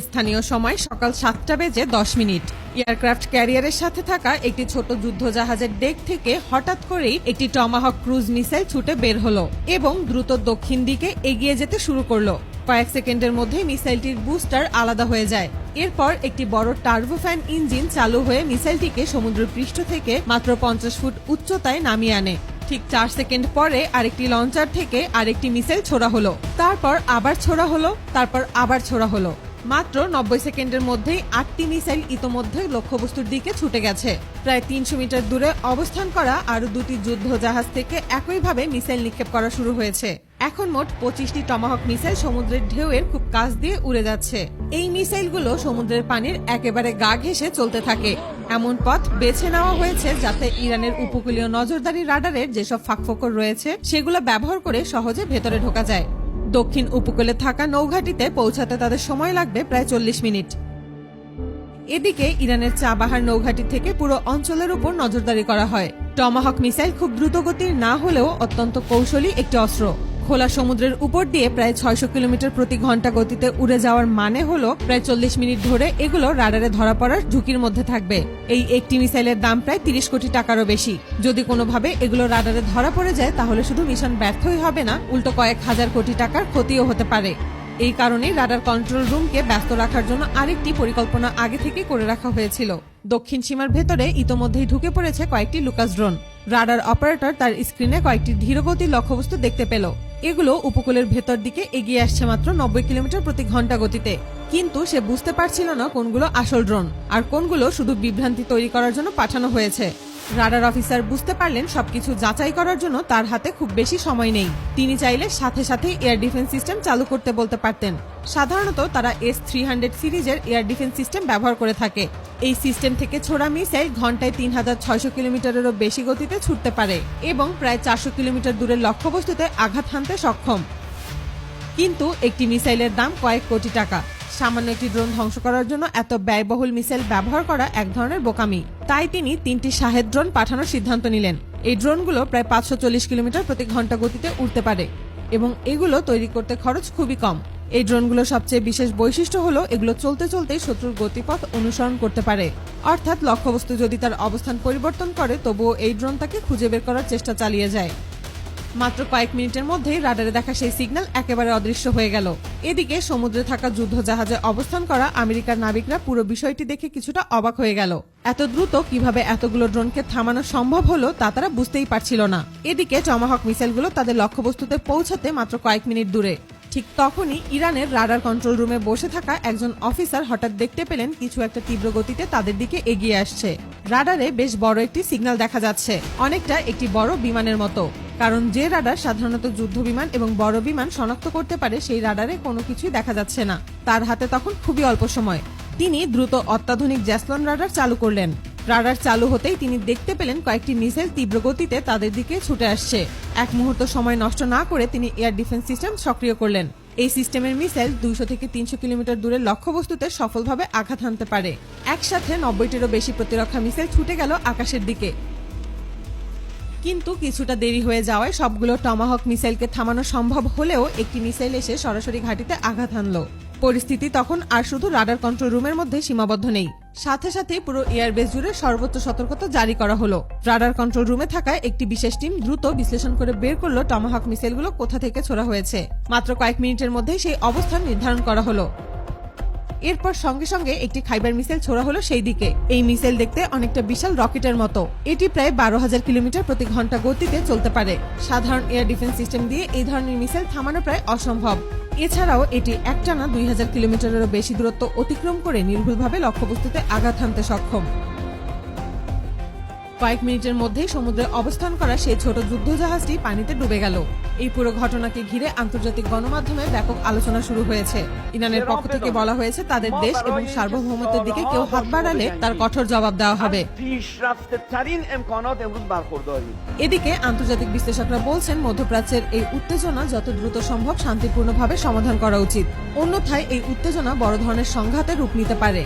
স্থানীয় সময় সকাল 7:10 এয়ারক্রাফট ক্যারিয়ারের সাথে থাকা একটি ছোট যুদ্ধজাহাজের ডেক থেকে হঠাৎ করেই একটি টমাহক ক্রুজ মিসাইল ছুটে বের হলো এবং দ্রুত দক্ষিণ দিকে এগিয়ে যেতে শুরু করলো। কয়েক সেকেন্ডের মধ্যেই মিসাইলটির বুস্টার আলাদা হয়ে যায়। এরপর একটি বড় টার্বোফ্যান ইঞ্জিন চালু হয়ে মিসাইলটিকে সমুদ্র পৃষ্ঠ থেকে মাত্র 50 ফুট উচ্চতায় নামিয়ে আনে। ঠিক 4 সেকেন্ড পরে আরেকটি লঞ্চার থেকে আরেকটি মিসাইল ছোড়া হলো, তারপর আবার ছোড়া হলো, তারপর আবার ছোড়া হলো। মাত্র 90 সেকেন্ডের মধ্যেই 8টি মিসাইল ইতোমধ্যে লক্ষ্যবস্তুর দিকে ছুটে গেছে। প্রায় 300 মিটার দূরে অবস্থান করা আরো দুটি যুদ্ধজাহাজ থেকে একইভাবে মিসাইল নিক্ষেপ করা শুরু হয়েছে। এখন মোট 25টি টমাহক মিসাইল সমুদ্রের ঢেউয়ের খুব কাছ দিয়ে উড়ে যাচ্ছে। এই মিসাইলগুলো সমুদ্রের পানির একেবারে গা ঘেঁষে চলতে থাকে। এমন পথ বেছে নেওয়া হয়েছে যাতে ইরানের উপকূলীয় নজরদারি রাডারের যেসব ফাঁকফোকর রয়েছে সেগুলো ব্যবহার করে সহজে ভেতরে ঢোকা যায়। দক্ষিণ উপকূলে থাকা নৌঘাটিতে পৌঁছাতে তাদের সময় লাগবে প্রায় 40 মিনিট। এদিকে ইরানের চাবাহার নৌঘাটি থেকে পুরো অঞ্চলের উপর নজরদারি করা হয়। টমাহক মিসাইল খুব দ্রুতগতির না হলেও অত্যন্ত কৌশলী একটি অস্ত্র। খোলা সমুদ্রের উপর দিয়ে প্রায় 600 কিলোমিটার প্রতি ঘন্টা গতিতে উড়ে যাওয়ার মানে হলো প্রায় 40 মিনিট ধরে এগুলো রাডারে ধরা পড়ার ঝুঁকির মধ্যে থাকবে। এই একটি মিসাইলের দাম প্রায় 30 কোটি টাকারও বেশি। যদি কোনোভাবে এগুলো রাডারে ধরা পড়ে যায় তাহলে শুধু মিশন ব্যর্থই হবে না, উল্টো কয়েক হাজার কোটি টাকার ক্ষতিও হতে পারে। এই কারণেই রাডার কন্ট্রোল রুমকে ব্যস্ত রাখার জন্য আরেকটি পরিকল্পনা আগে থেকে করে রাখা হয়েছিল। দক্ষিণ সীমার ভেতরে ইতোমধ্যেই ঢুকে পড়েছে কয়েকটি লুকাস ড্রোন। রাডার অপারেটর তার স্ক্রিনে কয়েকটি ধীরগতির লক্ষ্যবস্তু দেখতে পেল। এগুলো উপকূলের ভেতর দিকে এগিয়ে আসছে মাত্র 90 কিলোমিটার প্রতি ঘন্টা গতিতে। কিন্তু সে বুঝতে পারছিল না কোনগুলো আসল ড্রোন আর কোনগুলো শুধু বিভ্রান্তি তৈরি করার জন্য পাঠানো হয়েছে। রাডার অফিসার বুঝতে পারলেন সবকিছু যাচাই করার জন্য তার হাতে খুব বেশি সময় নেই। তিনি চাইলে সাথে সাথে এয়ার ডিফেন্স সিস্টেম চালু করতে বলতে পারতেন। সাধারণত তারা S-300 সিরিজের এয়ার ডিফেন্স সিস্টেম ব্যবহার করে থাকে। এই সিস্টেম থেকে ছোড়া মিসাইল ঘন্টায় 3600 কিলোমিটারেরও বেশি গতিতে ছুটতে পারে এবং প্রায় 400 কিলোমিটার দূরের লক্ষ্যবস্তুতে আঘাত হানতে সক্ষম। কিন্তু একটি মিসাইলের দাম কয়েক কোটি টাকা। সামান্য একটি ড্রোন ধ্বংস করার জন্য এত ব্যয়বহুল মিসাইল ব্যবহার করা এক ধরনের বোকামি। তাই তিনি 3টি শাহেদ ড্রোন পাঠানোর সিদ্ধান্ত নিলেন। এই ড্রোনগুলো প্রায় 540 কিলোমিটার প্রতি ঘন্টা গতিতে উড়তে পারে এবং এগুলো তৈরি করতে খরচ খুবই কম। এই ড্রোনগুলোর সবচেয়ে বিশেষ বৈশিষ্ট্য হলো এগুলো চলতে চলতে শত্রুর গতিপথ অনুসরণ করতে পারে। অর্থাৎ লক্ষ্যবস্তু যদি তার অবস্থান পরিবর্তন করে তবুও এই ড্রোন তাকে খুঁজে বের করার চেষ্টা চালিয়ে যায়। মাত্র কয়েক মিনিটের মধ্যেই রাডারে দেখা সেই সিগন্যাল একেবারে অদৃশ্য হয়ে গেল। এদিকে সমুদ্রে থাকা যুদ্ধজাহাজে অবস্থান করা আমেরিকার নাবিকরা পুরো বিষয়টি দেখে কিছুটা অবাক হয়ে গেল। এত দ্রুত কিভাবে এতগুলো ড্রোনকে থামানো সম্ভব হলো তা তারা বুঝতেই পারছিল না। এদিকে টমাহক মিসাইলগুলো তাদের লক্ষ্যবস্তুতে পৌঁছাতে মাত্র কয়েক মিনিট দূরে। ঠিক তখনই ইরানের রাডার কন্ট্রোল রুমে বসে থাকা একজন অফিসার হঠাৎ দেখতে পেলেন কিছু একটা তীব্র গতিতে তাদের দিকে এগিয়ে আসছে। রাডারে বেশ বড় একটি সিগন্যাল দেখা যাচ্ছে, অনেকটা একটি বড় বিমানের মতো। কারণ যে রাডার সাধারণত যুদ্ধ বিমান এবং বড় বিমান শনাক্ত করতে পারে সেই রাডারে কোনো কিছুই দেখা যাচ্ছে না। তার হাতে তখন খুবই অল্প সময়। তিনি দ্রুত অত্যাধুনিক জ্যাসলন রাডার চালু করলেন। রাডার চালু হতেই তিনি দেখতে পেলেন কয়েকটি মিসাইল তীব্র গতিতে তাদের দিকে ছুটে আসছে। এক মুহূর্ত সময় নষ্ট না করে তিনি এয়ার ডিফেন্স সিস্টেম সক্রিয় করলেন। এই সিস্টেমের মিসাইল 200 থেকে 300 কিলোমিটার দূরের লক্ষ্যবস্তুতে সফলভাবে আঘাত হানতে পারে। একসাথে 90টিরও বেশি প্রতিরক্ষা মিসাইল ছুটে গেল আকাশের দিকে। কিন্তু কিছুটা দেরি হয়ে যাওয়ায় সবগুলো টমাহক মিসাইলকে থামানো সম্ভব হলেও একটি মিসাইল এসে সরাসরি ঘাঁটিতে আঘাত হানল। পরিস্থিতি তখন আর শুধু রাডার কন্ট্রোল রুমের মধ্যে সীমাবদ্ধ নেই, সাথে সাথে পুরো এয়ারবেস জুড়ে সর্বোচ্চ সতর্কতা জারি করা হলো। রাডার কন্ট্রোল রুমে থাকা একটি বিশেষ টিম দ্রুত বিশ্লেষণ করে বের করলো টমাহক মিসাইলগুলো কোথা থেকে ছোড়া হয়েছে। মাত্র কয়েক মিনিটের মধ্যেই সেই অবস্থান নির্ধারণ করা হলো। এরপর সঙ্গে সঙ্গে একটি খাইবার মিসাইল ছোড়া হলো সেই দিকে। এই মিসাইল দেখতে অনেকটা বিশাল রকেটের মতো। এটি প্রায় 12,000 কিলোমিটার প্রতি ঘন্টা গতিতে চলতে পারে। সাধারণ এয়ার ডিফেন্স সিস্টেম দিয়ে এই ধরনের মিসাইল থামানো প্রায় অসম্ভব। এছাড়াও এটি একটানা 2000 কিলোমিটারেরও বেশি দূরত্ব অতিক্রম করে নির্ভুলভাবে লক্ষ্যবস্তুতে আঘাত হানতে সক্ষম। কয়েক মিনিটের মধ্যেই সমুদ্রে অবস্থান করা সেই ছোট যুদ্ধজাহাজটি পানিতে ডুবে গেল। এই পুরো ঘটনাকে ঘিরে আন্তর্জাতিক গণমাধ্যমে ব্যাপক আলোচনা শুরু হয়েছে। ইরানের পক্ষ থেকে বলা হয়েছে তাদের দেশ এবং সার্বভৌমত্বের দিকে কেউ হাত বাড়ালে তার কঠোর জবাব দেওয়া হবে। এদিকে আন্তর্জাতিক বিশ্লেষকরা বলছেন মধ্যপ্রাচ্যের এই উত্তেজনা যত দ্রুত সম্ভব শান্তিপূর্ণভাবে সমাধান করা উচিত। অন্যথায় এই উত্তেজনা বড় ধরনের সংঘাতে রূপ নিতে পারে।